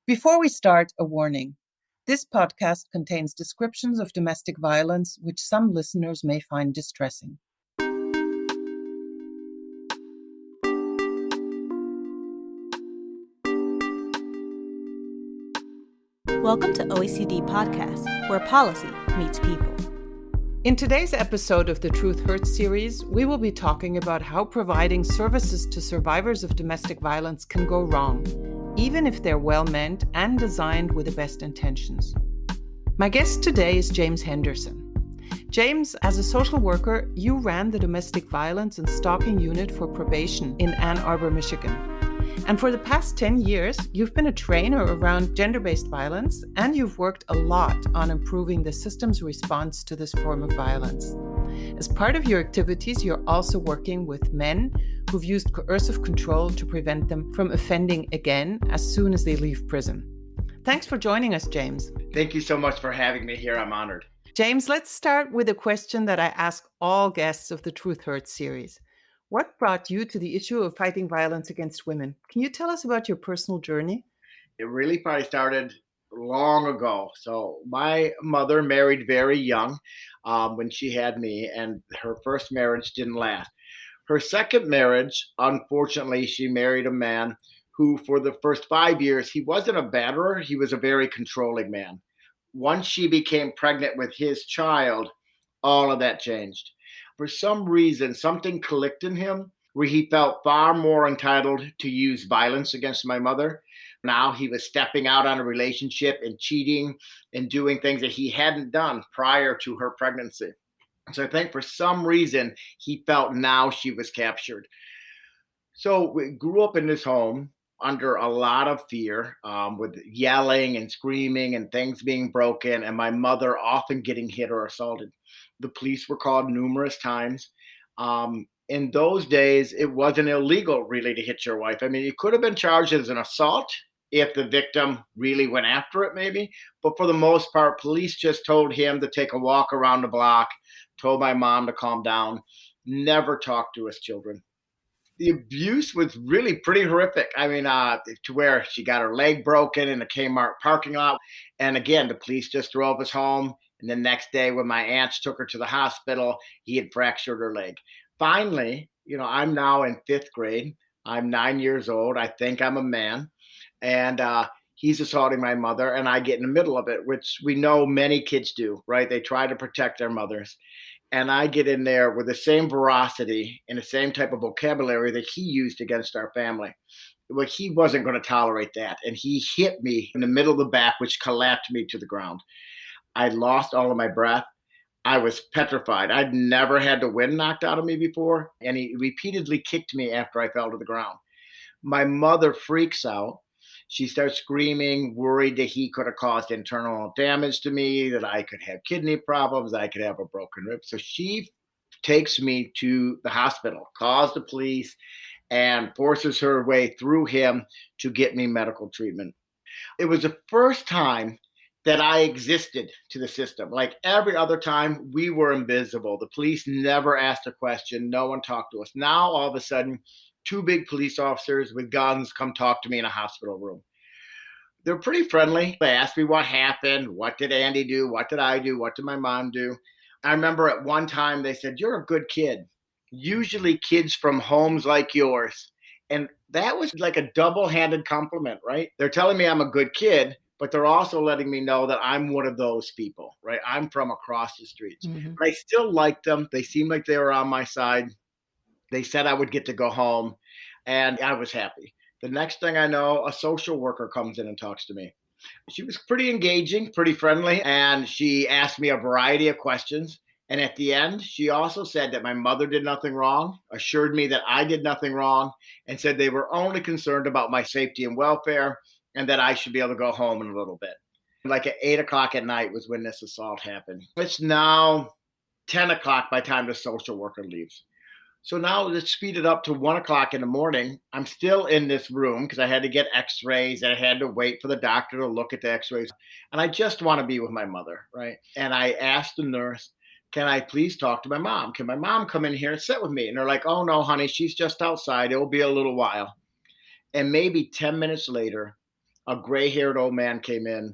Before we start, a warning. This podcast contains descriptions of domestic violence, which some listeners may find distressing. Welcome to OECD Podcast, where policy meets people. In today's episode of the Truth Hurts series, we will be talking about how providing services to survivors of domestic violence can go wrong, even if they're well-meant and designed with the best intentions. My guest today is James Henderson. James, as a social worker, you ran the domestic violence and stalking unit for probation in Ann Arbor, Michigan. And for the past 10 years, you've been a trainer around gender-based violence, and you've worked a lot on improving the system's response to this form of violence. As part of your activities, you're also working with men who've used coercive control to prevent them from offending again as soon as they leave prison. Thanks for joining us, James. Thank you so much for having me here. I'm honored. James, let's start with a question that I ask all guests of the Truth Hurts series. What brought you to the issue of fighting violence against women? Can you tell us about your personal journey? It really probably started long ago. So my mother married very young when she had me, and her first marriage didn't last. Her second marriage, unfortunately, she married a man who for the first 5 years, he wasn't a batterer, he was a very controlling man. Once she became pregnant with his child, all of that changed. For some reason, something clicked in him where he felt far more entitled to use violence against my mother. Now he was stepping out on a relationship and cheating and doing things that he hadn't done prior to her pregnancy. So I think for some reason, he felt now she was captured. So we grew up in this home under a lot of fear, with yelling and screaming and things being broken, and my mother often getting hit or assaulted. The police were called numerous times. In those days, it wasn't illegal really to hit your wife. I mean, you could have been charged as an assault if the victim really went after it, maybe. But for the most part, police just told him to take a walk around the block, told my mom to calm down, never talked to his children. The abuse was really pretty horrific. I mean, to where she got her leg broken in a Kmart parking lot. And again, the police just drove us home. And the next day when my aunts took her to the hospital, he had fractured her leg. Finally, I'm now in 5th grade. I'm 9 years old. I think I'm a man. And he's assaulting my mother, and I get in the middle of it, which we know many kids do, right? They try to protect their mothers. And I get in there with the same veracity and the same type of vocabulary that he used against our family. Well, he wasn't going to tolerate that. And he hit me in the middle of the back, which collapsed me to the ground. I lost all of my breath. I was petrified. I'd never had the wind knocked out of me before. And he repeatedly kicked me after I fell to the ground. My mother freaks out. She starts screaming, worried that he could have caused internal damage to me, that I could have kidney problems, I could have a broken rib. So she takes me to the hospital, calls the police, and forces her way through him to get me medical treatment. It was the first time that I existed to the system. Like every other time, we were invisible. The police never asked a question. No one talked to us. Now, all of a sudden, 2 big police officers with guns come talk to me in a hospital room. They're pretty friendly. They asked me what happened. What did Andy do? What did I do? What did my mom do? I remember at one time they said, "You're a good kid." Usually kids from homes like yours. And that was like a double-handed compliment, right? They're telling me I'm a good kid, but they're also letting me know that I'm one of those people, right? I'm from across the streets. Mm-hmm. But I still liked them. They seemed like they were on my side. They said I would get to go home, and I was happy. The next thing I know, a social worker comes in and talks to me. She was pretty engaging, pretty friendly, and she asked me a variety of questions. And at the end, she also said that my mother did nothing wrong, assured me that I did nothing wrong, and said they were only concerned about my safety and welfare, and that I should be able to go home in a little bit. Like at 8 o'clock at night was when this assault happened. It's now 10 o'clock by the time the social worker leaves. So now let's speed it up to 1 o'clock in the morning. I'm still in this room because I had to get x-rays and I had to wait for the doctor to look at the x-rays. And I just want to be with my mother, right? And I asked the nurse, "Can I please talk to my mom? Can my mom come in here and sit with me?" And they're like, "Oh, no, honey, she's just outside. It will be a little while." And maybe 10 minutes later, a gray-haired old man came in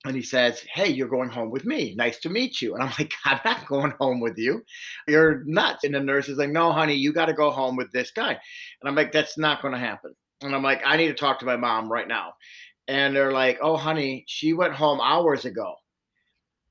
and he says, "Hey, you're going home with me. Nice to meet you." And I'm like, "I'm not going home with you. You're nuts." And the nurse is like, "No, honey, you got to go home with this guy." And I'm like, "That's not going to happen." And I'm like, "I need to talk to my mom right now." And they're like, "Oh, honey, she went home hours ago."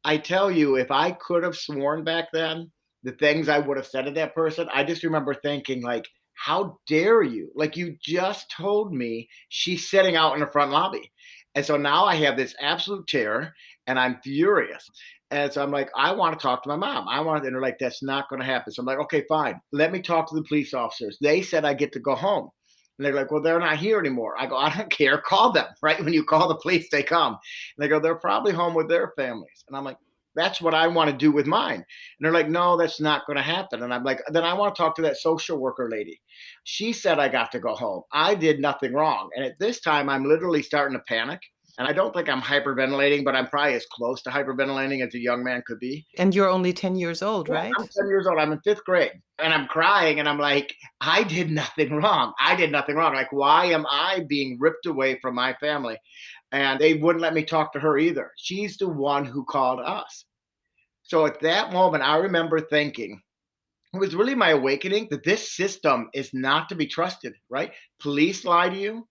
I tell you, if I could have sworn back then, the things I would have said to that person, I just remember thinking, like, how dare you? Like, you just told me she's sitting out in the front lobby. And so now I have this absolute terror and I'm furious. And so I'm like, I want to talk to my mom. And they're like, that's not going to happen. So I'm like, okay, fine. Let me talk to the police officers. They said I get to go home. And they're like, well, they're not here anymore. I go, I don't care. Call them, right? When you call the police, they come. And they go, they're probably home with their families. And I'm like, that's what I want to do with mine. And they're like, no, that's not going to happen. And I'm like, then I want to talk to that social worker lady. She said I got to go home. I did nothing wrong. And at this time, I'm literally starting to panic. And I don't think I'm hyperventilating, but I'm probably as close to hyperventilating as a young man could be. And you're only 10 years old, Yeah, right? I'm 10 years old. I'm in fifth grade and I'm crying and I'm like, I did nothing wrong. I did nothing wrong. Like, why am I being ripped away from my family? And they wouldn't let me talk to her either. She's the one who called us. So at that moment, I remember thinking, it was really my awakening that this system is not to be trusted, right? Police lie to you,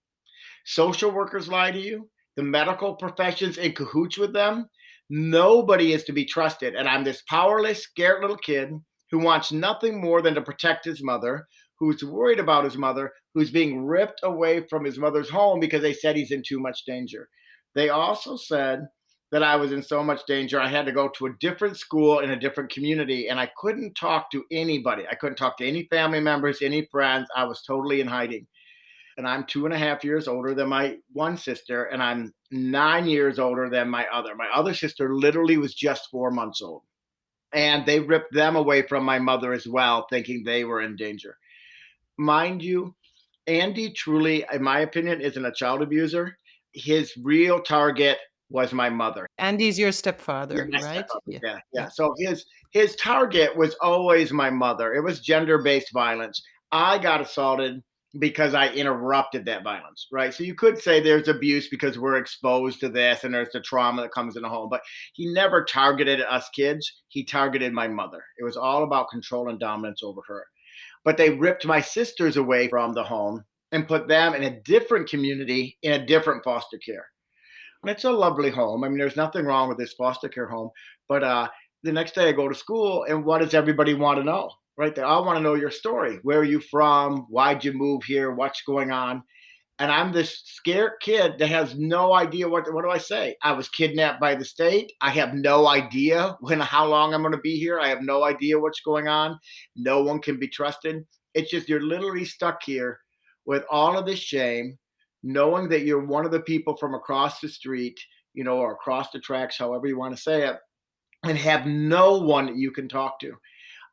social workers lie to you, the medical profession's in cahoots with them. Nobody is to be trusted. And I'm this powerless, scared little kid who wants nothing more than to protect his mother, who's worried about his mother, who's being ripped away from his mother's home because they said he's in too much danger. They also said that I was in so much danger, I had to go to a different school in a different community, and I couldn't talk to anybody. I couldn't talk to any family members, any friends. I was totally in hiding. And I'm 2.5 years older than my one sister, and I'm 9 years older than my other. My other sister literally was just 4 months old. And they ripped them away from my mother as well, thinking they were in danger. Mind you, Andy truly, in my opinion, isn't a child abuser. His real target was my mother. Andy's your stepfather, My right? stepfather. Yeah. So his target was always my mother. It was gender-based violence. I got assaulted because I interrupted that violence, right? So you could say there's abuse because we're exposed to this and there's the trauma that comes in the home, but he never targeted us kids. He targeted my mother. It was all about control and dominance over her. But they ripped my sisters away from the home and put them in a different community in a different foster care. And it's a lovely home. I mean, there's nothing wrong with this foster care home. But the next day I go to school, and what does everybody want to know? Right? They all want to know your story. Where are you from? Why'd you move here? What's going on? And I'm this scared kid that has no idea what do I say? I was kidnapped by the state. I have no idea how long I'm going to be here. I have no idea what's going on. No one can be trusted. It's just you're literally stuck here with all of this shame, knowing that you're one of the people from across the street, or across the tracks, however you want to say it, and have no one that you can talk to.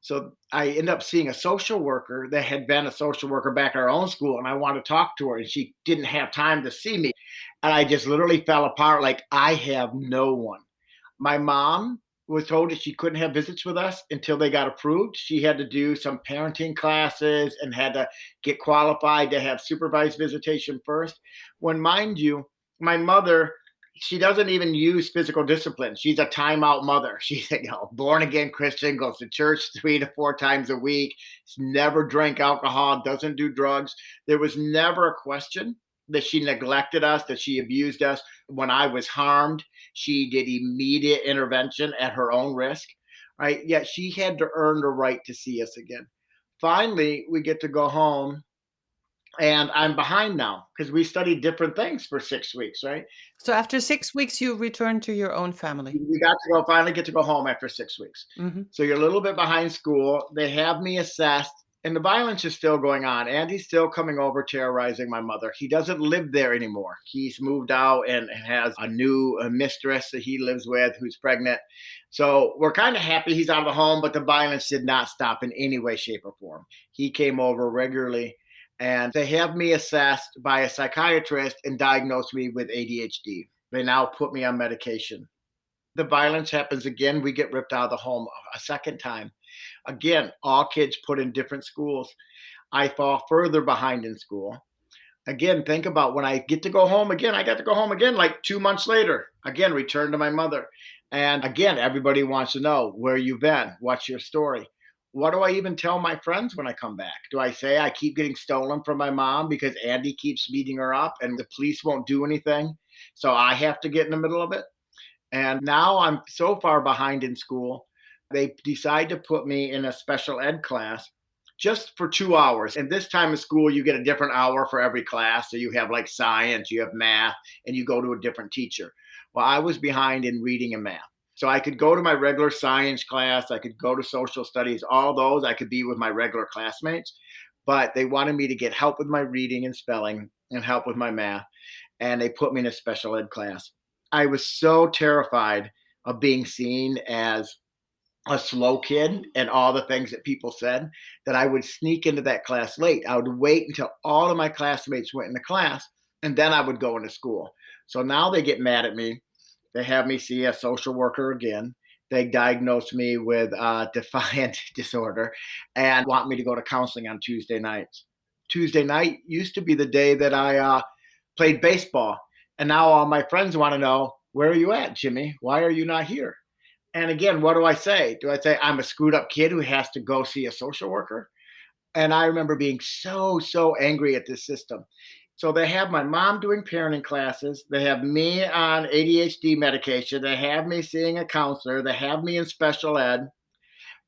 So I ended up seeing a social worker that had been a social worker back at our own school, and I wanted to talk to her, and she didn't have time to see me. And I just literally fell apart, like, I have no one. My mom was told that she couldn't have visits with us until they got approved. She had to do some parenting classes and had to get qualified to have supervised visitation first. When, mind you, my mother, she doesn't even use physical discipline. She's a timeout mother. She's born again Christian, goes to church 3 to 4 times a week. She's never drank alcohol, doesn't do drugs. There was never a question that she neglected us, that she abused us. When I was harmed, she did immediate intervention at her own risk, right? Yet she had to earn the right to see us again. Finally, we get to go home. And I'm behind now because we studied different things for 6 weeks, right? So after 6 weeks, you return to your own family. We finally get to go home after 6 weeks. Mm-hmm. So you're a little bit behind school. They have me assessed, and the violence is still going on. Andy's still coming over, terrorizing my mother. He doesn't live there anymore. He's moved out and has a new mistress that he lives with who's pregnant. So we're kind of happy he's out of the home, but the violence did not stop in any way, shape, or form. He came over regularly. And they have me assessed by a psychiatrist and diagnosed me with ADHD. They now put me on medication. The violence happens again. We get ripped out of the home a second time. Again, all kids put in different schools. I fall further behind in school. Again, think about when I get to go home again, I got to go home again like 2 months later, again, return to my mother. And again, everybody wants to know where you've been, what's your story. What do I even tell my friends when I come back? Do I say I keep getting stolen from my mom because Andy keeps beating her up and the police won't do anything? So I have to get in the middle of it. And now I'm so far behind in school, they decide to put me in a special ed class just for 2 hours. And this time of school, you get a different hour for every class. So you have like science, you have math, and you go to a different teacher. Well, I was behind in reading and math. So I could go to my regular science class, I could go to social studies, all those, I could be with my regular classmates. But they wanted me to get help with my reading and spelling and help with my math. And they put me in a special ed class. I was so terrified of being seen as a slow kid and all the things that people said that I would sneak into that class late. I would wait until all of my classmates went into class and then I would go into school. So now they get mad at me. They have me see a social worker again. They diagnose me with defiant disorder and want me to go to counseling on Tuesday nights. Tuesday night used to be the day that I played baseball. And now all my friends want to know, where are you at, Jimmy? Why are you not here? And again, what do I say? Do I say I'm a screwed up kid who has to go see a social worker? And I remember being so angry at this system. So they have my mom doing parenting classes. They have me on ADHD medication. They have me seeing a counselor. They have me in special ed.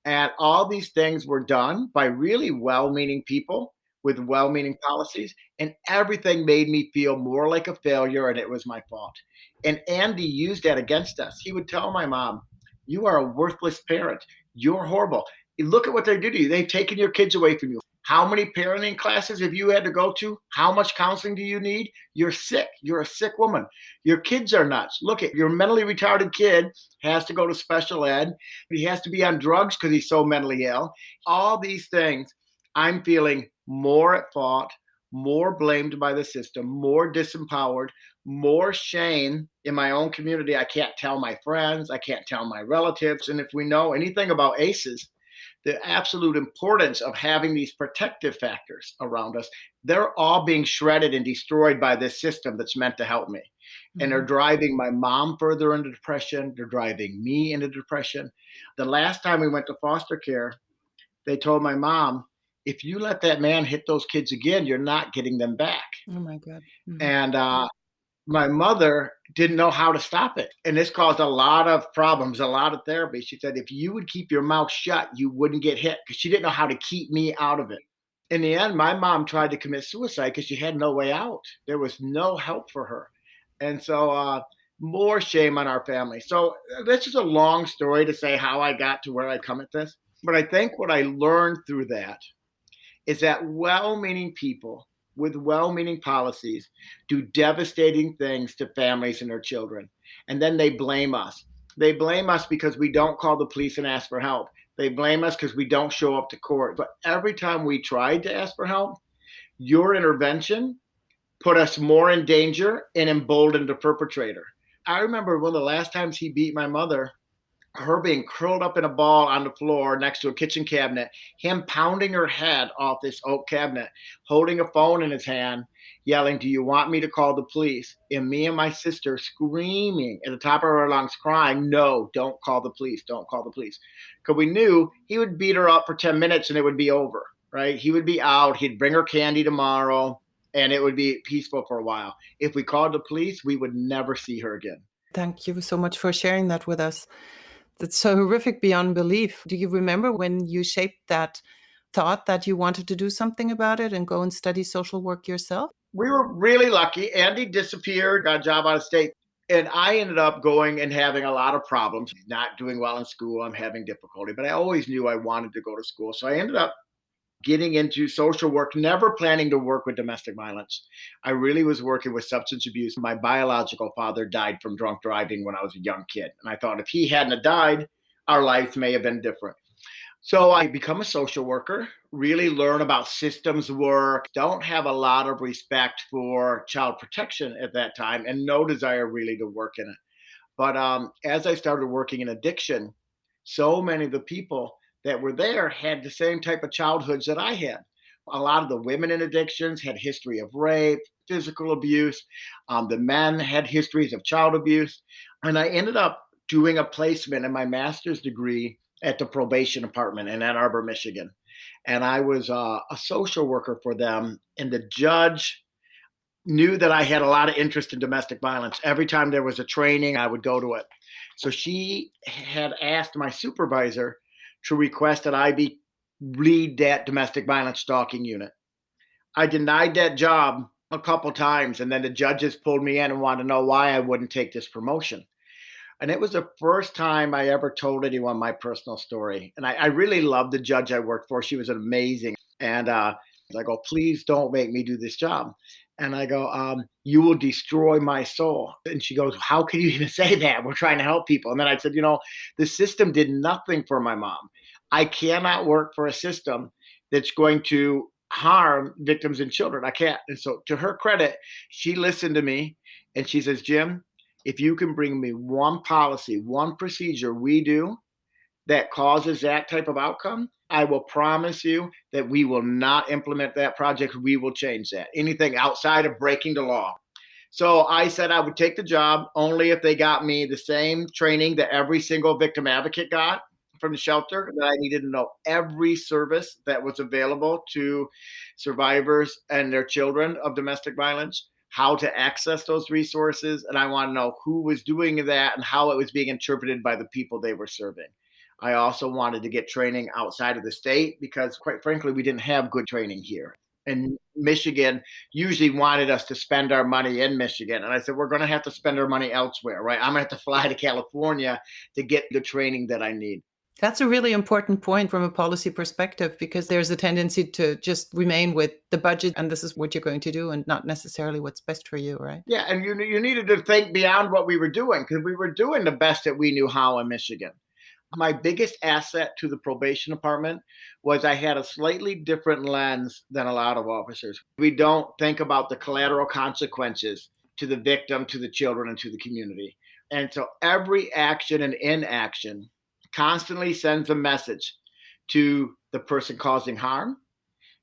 And all these things were done by really well meaning people with well meaning policies. And everything made me feel more like a failure and it was my fault. And Andy used that against us. He would tell my mom, you are a worthless parent. You're horrible. Look at what they do to you. They've taken your kids away from you. How many parenting classes have you had to go to? How much counseling do you need? You're sick. You're a sick woman. Your kids are nuts. Look at your mentally retarded kid has to go to special ed. He has to be on drugs because he's so mentally ill. All these things, I'm feeling more at fault, more blamed by the system, more disempowered, more shame in my own community. I can't tell my friends. I can't tell my relatives. And if we know anything about ACEs, the absolute importance of having these protective factors around us, they're all being shredded and destroyed by this system that's meant to help me. Mm-hmm. And they're driving my mom further into depression. They're driving me into depression. The last time we went to foster care, they told my mom, if you let that man hit those kids again, you're not getting them back. Oh, my God. Mm-hmm. And my mother didn't know how to stop it. And this caused a lot of problems, a lot of therapy. She said, if you would keep your mouth shut, you wouldn't get hit, because she didn't know how to keep me out of it. In the end, my mom tried to commit suicide because she had no way out. There was no help for her. And so more shame on our family. So this is a long story to say how I got to where I come at this. But I think what I learned through that is that well-meaning people with well-meaning policies do devastating things to families and their children. And then they blame us. They blame us because we don't call the police and ask for help. They blame us because we don't show up to court. But every time we tried to ask for help, your intervention put us more in danger and emboldened the perpetrator. I remember one of the last times he beat my mother, her being curled up in a ball on the floor next to a kitchen cabinet, him pounding her head off this oak cabinet, holding a phone in his hand, yelling, do you want me to call the police? And me and my sister screaming at the top of our lungs, crying, no, don't call the police, don't call the police. Because we knew he would beat her up for 10 minutes and it would be over, right? He would be out, he'd bring her candy tomorrow, and it would be peaceful for a while. If we called the police, we would never see her again. Thank you so much for sharing that with us. That's so horrific beyond belief. Do you remember when you shaped that thought that you wanted to do something about it and go and study social work yourself? We were really lucky. Andy disappeared, got a job out of state. And I ended up going and having a lot of problems, not doing well in school. I'm having difficulty, but I always knew I wanted to go to school. So I ended up getting into social work, never planning to work with domestic violence. I really was working with substance abuse. My biological father died from drunk driving when I was a young kid. And I thought if he hadn't died, our life may have been different. So I become a social worker, really learn about systems work, don't have a lot of respect for child protection at that time, and no desire really to work in it. But as I started working in addiction, so many of the people that were there had the same type of childhoods that I had. A lot of the women in addictions had history of rape, physical abuse. The men had histories of child abuse. And I ended up doing a placement in my master's degree at the probation department in Ann Arbor, Michigan. And I was a social worker for them. And the judge knew that I had a lot of interest in domestic violence. Every time there was a training, I would go to it. So she had asked my supervisor to request that I be lead that domestic violence stalking unit. I denied that job a couple times, and then the judges pulled me in and wanted to know why I wouldn't take this promotion. And it was the first time I ever told anyone my personal story. And I really loved the judge I worked for. She was amazing. And I go, please don't make me do this job. And I go, you will destroy my soul. And she goes, how can you even say that? We're trying to help people. And then I said, the system did nothing for my mom. I cannot work for a system that's going to harm victims and children. I can't. And so to her credit, she listened to me and she says, Jim, if you can bring me one policy, one procedure we do that causes that type of outcome, I will promise you that we will not implement that project. We will change that. Anything outside of breaking the law. So I said I would take the job only if they got me the same training that every single victim advocate got from the shelter, that I needed to know every service that was available to survivors and their children of domestic violence, how to access those resources. And I want to know who was doing that and how it was being interpreted by the people they were serving. I also wanted to get training outside of the state because, quite frankly, we didn't have good training here. And Michigan usually wanted us to spend our money in Michigan. And I said, we're going to have to spend our money elsewhere, right? I'm going to have to fly to California to get the training that I need. That's a really important point from a policy perspective, because there's a tendency to just remain with the budget and this is what you're going to do and not necessarily what's best for you, right? Yeah, and you needed to think beyond what we were doing, because we were doing the best that we knew how in Michigan. My biggest asset to the probation department was I had a slightly different lens than a lot of officers. We don't think about the collateral consequences to the victim, to the children, and to the community. And so every action and inaction constantly sends a message to the person causing harm,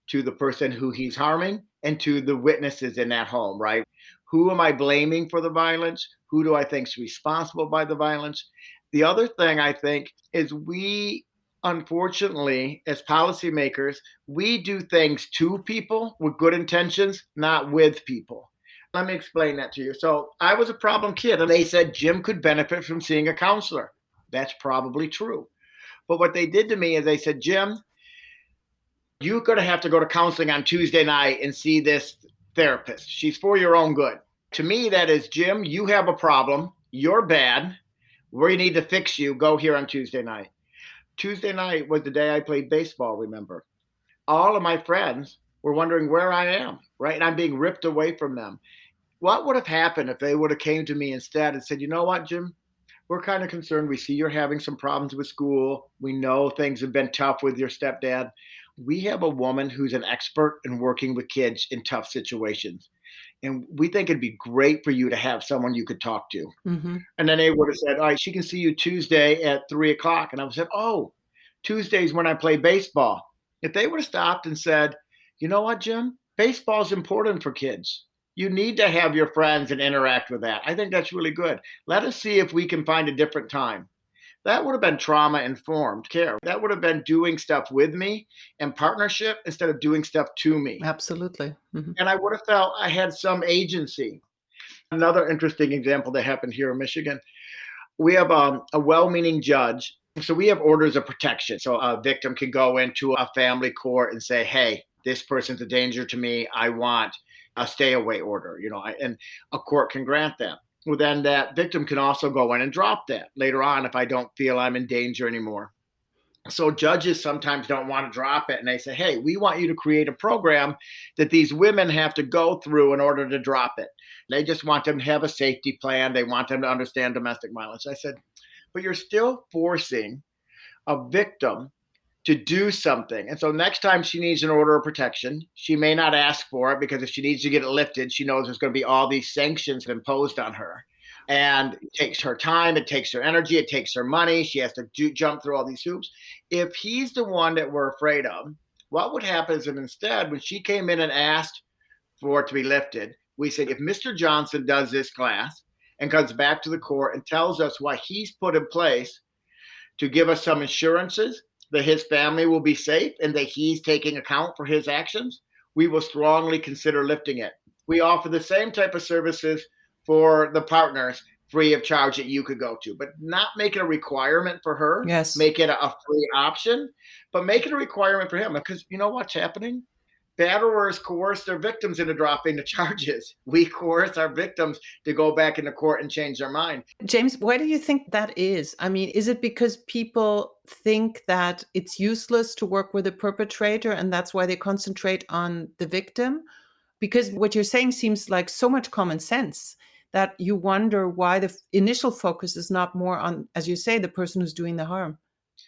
to the person who he's harming, and to the witnesses in that home, right? Who am I blaming for the violence? Who do I think is responsible by the violence? The other thing I think is we, unfortunately, as policymakers, we do things to people with good intentions, not with people. Let me explain that to you. So I was a problem kid, and they said Jim could benefit from seeing a counselor. That's probably true. But what they did to me is they said, Jim, you're going to have to go to counseling on Tuesday night and see this therapist. She's for your own good. To me, that is, Jim, you have a problem. You're bad. We need to fix you. Go here on Tuesday night. Tuesday night was the day I played baseball, remember? All of my friends were wondering where I am, right? And I'm being ripped away from them. What would have happened if they would have came to me instead and said, you know what, Jim? We're kind of concerned. We see you're having some problems with school. We know things have been tough with your stepdad. We have a woman who's an expert in working with kids in tough situations. And we think it'd be great for you to have someone you could talk to. Mm-hmm. And then they would have said, all right, she can see you Tuesday at 3:00. And I would have said, oh, Tuesday's when I play baseball. If they would have stopped and said, you know what, Jim? Baseball's important for kids. You need to have your friends and interact with that. I think that's really good. Let us see if we can find a different time. That would have been trauma-informed care. That would have been doing stuff with me in partnership instead of doing stuff to me. Absolutely. Mm-hmm. And I would have felt I had some agency. Another interesting example that happened here in Michigan, we have a well-meaning judge. So we have orders of protection. So a victim can go into a family court and say, hey, this person's a danger to me. I want a stay away order, and a court can grant that. Well, then that victim can also go in and drop that later on if I don't feel I'm in danger anymore. So judges sometimes don't want to drop it. And they say, hey, we want you to create a program that these women have to go through in order to drop it. They just want them to have a safety plan. They want them to understand domestic violence. I said, but you're still forcing a victim to do something. And so next time she needs an order of protection, she may not ask for it, because if she needs to get it lifted, she knows there's going to be all these sanctions imposed on her. And it takes her time, it takes her energy, it takes her money. She has to jump through all these hoops. If he's the one that we're afraid of, What would happen is that instead, when she came in and asked for it to be lifted, we said, if Mr. Johnson does this class and comes back to the court and tells us what he's put in place to give us some assurances that his family will be safe and that he's taking account for his actions, we will strongly consider lifting it. We offer the same type of services for the partners free of charge that you could go to, but not make it a requirement for her. Yes. Make it a free option, but make it a requirement for him. Because you know what's happening? Batterers coerce their victims into dropping the charges. We coerce our victims to go back into court and change their mind. James, why do you think that is? I mean, is it because people think that it's useless to work with a perpetrator and that's why they concentrate on the victim? Because what you're saying seems like so much common sense that you wonder why the initial focus is not more on, as you say, the person who's doing the harm.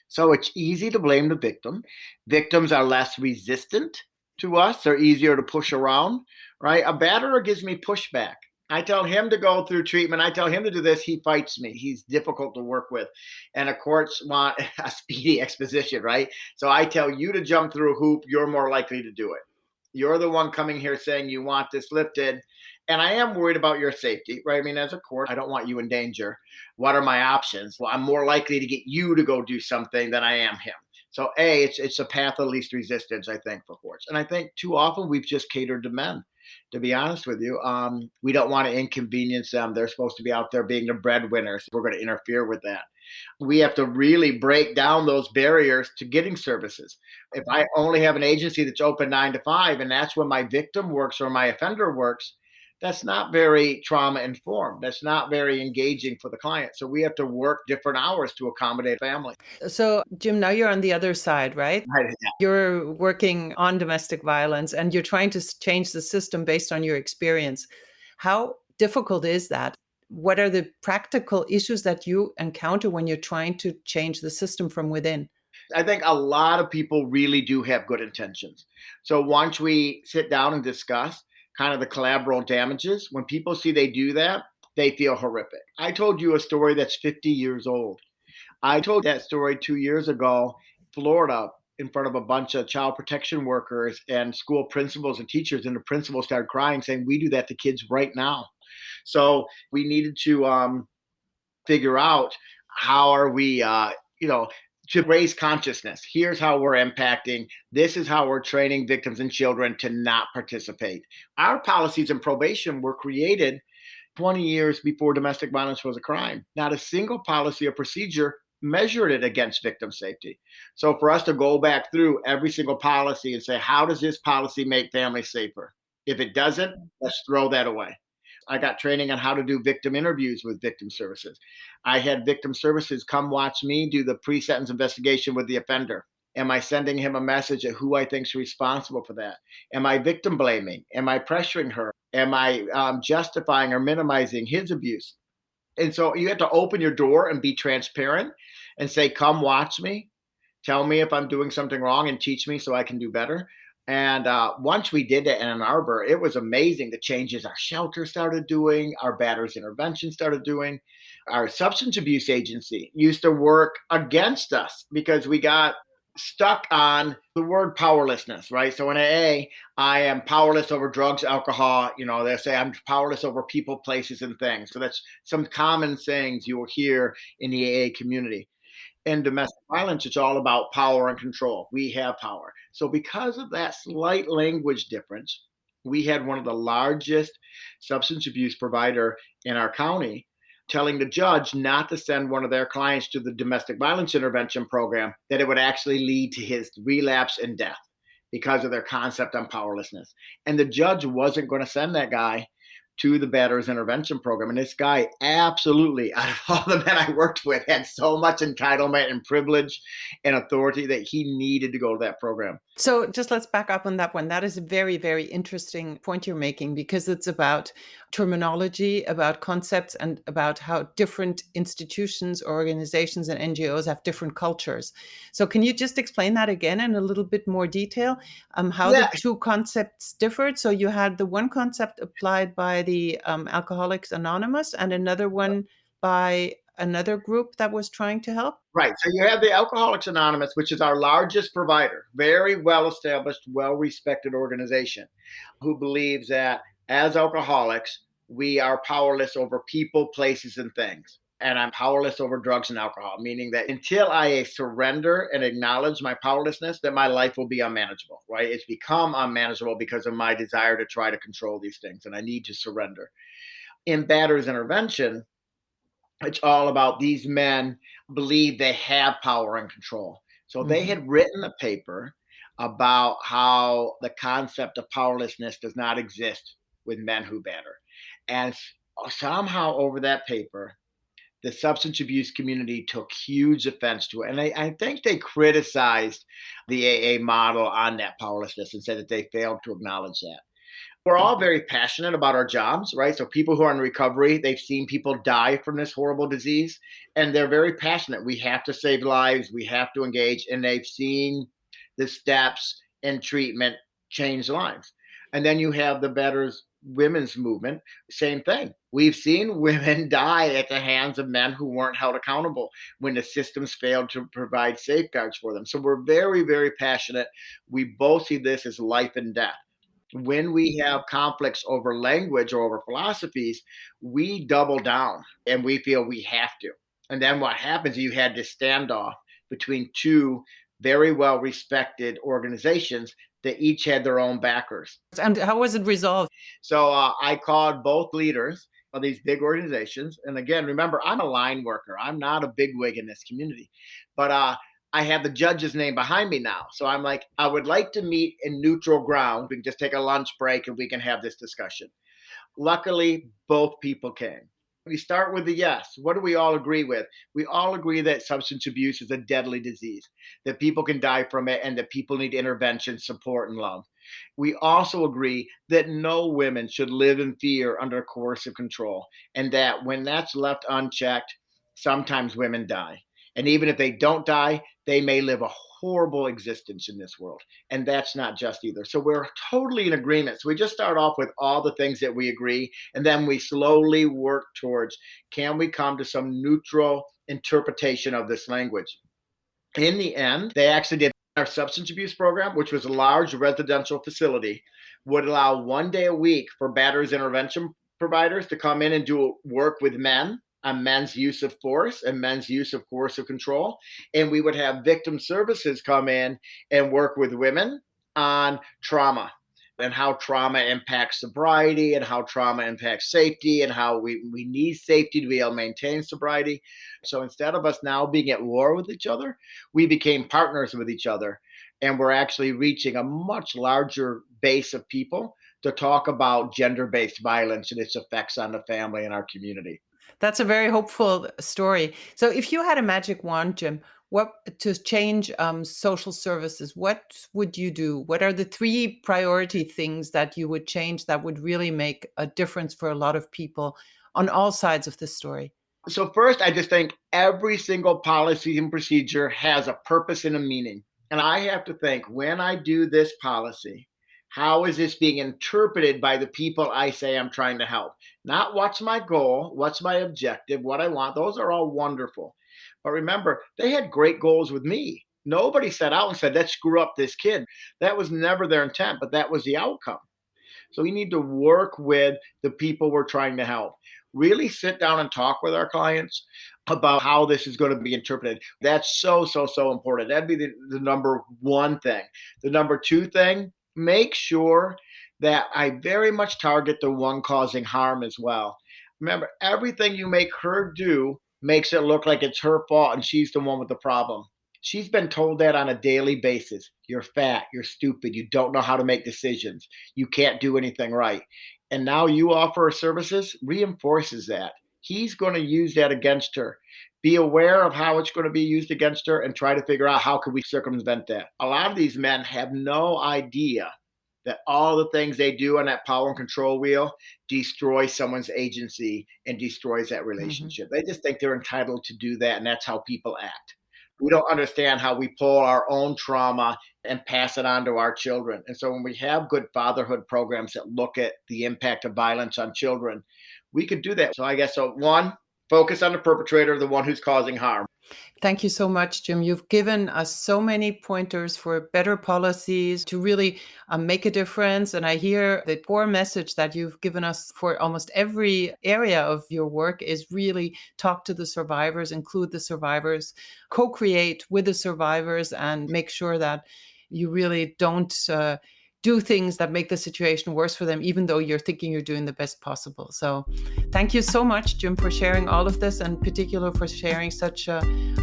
So it's easy to blame the victim. Victims are less resistant to us. They're easier to push around, right? A batterer gives me pushback. I tell him to go through treatment. I tell him to do this. He fights me. He's difficult to work with. And the courts want a speedy exposition, right? So I tell you to jump through a hoop. You're more likely to do it. You're the one coming here saying you want this lifted. And I am worried about your safety, right? I mean, as a court, I don't want you in danger. What are my options? Well, I'm more likely to get you to go do something than I am him. So it's a path of least resistance, I think, for courts. And I think too often we've just catered to men, to be honest with you. We don't want to inconvenience them. They're supposed to be out there being the breadwinners. We're going to interfere with that. We have to really break down those barriers to getting services. If I only have an agency that's open 9 to 5, and that's when my victim works or my offender works, that's not very trauma informed. That's not very engaging for the client. So we have to work different hours to accommodate family. So, Jim, now you're on the other side, right? Right. You're working on domestic violence and you're trying to change the system based on your experience. How difficult is that? What are the practical issues that you encounter when you're trying to change the system from within? I think a lot of people really do have good intentions. So once we sit down and discuss kind of the collateral damages, when people see they do that, they feel horrific. I told you a story that's 50 years old. I told that story 2 years ago, in Florida, in front of a bunch of child protection workers and school principals and teachers, and the principal started crying, saying, we do that to kids right now. So we needed to figure out how are we, to raise consciousness. Here's how we're impacting. This is how we're training victims and children to not participate. Our policies in probation were created 20 years before domestic violence was a crime. Not a single policy or procedure measured it against victim safety. So for us to go back through every single policy and say, how does this policy make families safer? If it doesn't, let's throw that away. I got training on how to do victim interviews with victim services. I had victim services come watch me do the pre-sentence investigation with the offender. Am I sending him a message of who I think is responsible for that? Am I victim blaming? Am I pressuring her? Am I justifying or minimizing his abuse? And so you have to open your door and be transparent and say, come watch me. Tell me if I'm doing something wrong and teach me so I can do better. And once we did it in Ann Arbor, it was amazing the changes our shelter started doing, our batterers intervention started doing. Our substance abuse agency used to work against us because we got stuck on the word powerlessness, right? So in AA, I am powerless over drugs, alcohol. They say I'm powerless over people, places, and things. So that's some common sayings you will hear in the AA community. In domestic violence, it's all about power and control. We have power. So because of that slight language difference, we had one of the largest substance abuse provider in our county telling the judge not to send one of their clients to the domestic violence intervention program, that it would actually lead to his relapse and death because of their concept on powerlessness. And the judge wasn't going to send that guy to the batterers intervention program. And this guy absolutely, out of all the men I worked with, had so much entitlement and privilege and authority that he needed to go to that program. So just let's back up on that one. That is a very, very interesting point you're making because it's about terminology, about concepts, and about how different institutions, organizations, and NGOs have different cultures. So can you just explain that again in a little bit more detail, how the two concepts differed? So you had the one concept applied by the Alcoholics Anonymous and another one by another group that was trying to help? Right. So you have the Alcoholics Anonymous, which is our largest provider, very well established, well respected organization who believes that as alcoholics, we are powerless over people, places, and things. And I'm powerless over drugs and alcohol, meaning that until I surrender and acknowledge my powerlessness, that my life will be unmanageable, right? It's become unmanageable because of my desire to try to control these things, and I need to surrender. In Batter's intervention, it's all about these men believe they have power and control. So they had written a paper about how the concept of powerlessness does not exist with men who batter. And somehow over that paper, the substance abuse community took huge offense to it. And I think they criticized the AA model on that powerlessness and said that they failed to acknowledge that. We're all very passionate about our jobs, right? So people who are in recovery, they've seen people die from this horrible disease, and they're very passionate. We have to save lives. We have to engage, and they've seen the steps in treatment change lives. And then you have the Betters women's movement, same thing. We've seen women die at the hands of men who weren't held accountable when the systems failed to provide safeguards for them. So we're very, very passionate. We both see this as life and death. When we have conflicts over language or over philosophies, we double down and we feel we have to. And then what happens, you had this standoff between two very well respected organizations that each had their own backers. And how was it resolved? So I called both leaders of these big organizations. And again, remember, I'm a line worker. I'm not a bigwig in this community. But I have the judge's name behind me now. So I'm like, I would like to meet in neutral ground. We can just take a lunch break and we can have this discussion. Luckily, both people came. We start with the yes. What do we all agree with? We all agree that substance abuse is a deadly disease, that people can die from it, and that people need intervention, support, and love. We also agree that no women should live in fear under coercive control, and that when that's left unchecked, sometimes women die. And even if they don't die, they may live a horrible existence in this world. And that's not just either. So we're totally in agreement. So we just start off with all the things that we agree, and then we slowly work towards, can we come to some neutral interpretation of this language? In the end, they actually did. Our substance abuse program, which was a large residential facility, would allow 1 day a week for batterers intervention providers to come in and do work with men on men's use of force and men's use of coercive control. And we would have victim services come in and work with women on trauma and how trauma impacts sobriety and how trauma impacts safety and how we need safety to be able to maintain sobriety. So instead of us now being at war with each other, we became partners with each other. And we're actually reaching a much larger base of people to talk about gender-based violence and its effects on the family and our community. That's a very hopeful story. So if you had a magic wand, Jim, what to change social services, what would you do? What are the 3 priority things that you would change that would really make a difference for a lot of people on all sides of the story? So first, I just think every single policy and procedure has a purpose and a meaning. And I have to think, when I do this policy, how is this being interpreted by the people I say I'm trying to help? Not what's my goal, what's my objective, what I want. Those are all wonderful. But remember, they had great goals with me. Nobody set out and said, let's screw up this kid. That was never their intent, but that was the outcome. So we need to work with the people we're trying to help. Really sit down and talk with our clients about how this is going to be interpreted. That's so important. That'd be the number 1 thing. The number 2 thing, make sure that I very much target the one causing harm as well. Remember, everything you make her do makes it look like it's her fault and she's the one with the problem. She's been told that on a daily basis. You're fat, you're stupid, you don't know how to make decisions, you can't do anything right. And now you offer her services, reinforces that. He's going to use that against her. Be aware of how it's going to be used against her and try to figure out how can we circumvent that. A lot of these men have no idea that all the things they do on that power and control wheel destroy someone's agency and destroys that relationship. They just think they're entitled to do that, and that's how people act. We don't understand how we pull our own trauma and pass it on to our children. And so when we have good fatherhood programs that look at the impact of violence on children, we could do that. So I guess, 1, focus on the perpetrator, the one who's causing harm. Thank you so much, Jim. You've given us so many pointers for better policies to really make a difference. And I hear the core message that you've given us for almost every area of your work is really talk to the survivors, include the survivors, co-create with the survivors, and make sure that you really don't do things that make the situation worse for them, even though you're thinking you're doing the best possible. So thank you so much, Jim, for sharing all of this, and in particular for sharing such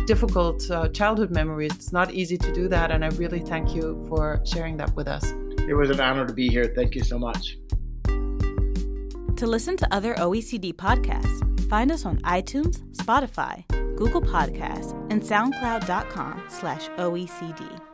difficult childhood memories. It's not easy to do that, and I really thank you for sharing that with us. It was an honor to be here. Thank you so much. To listen to other OECD podcasts, find us on iTunes, Spotify, Google Podcasts, and SoundCloud.com/OECD.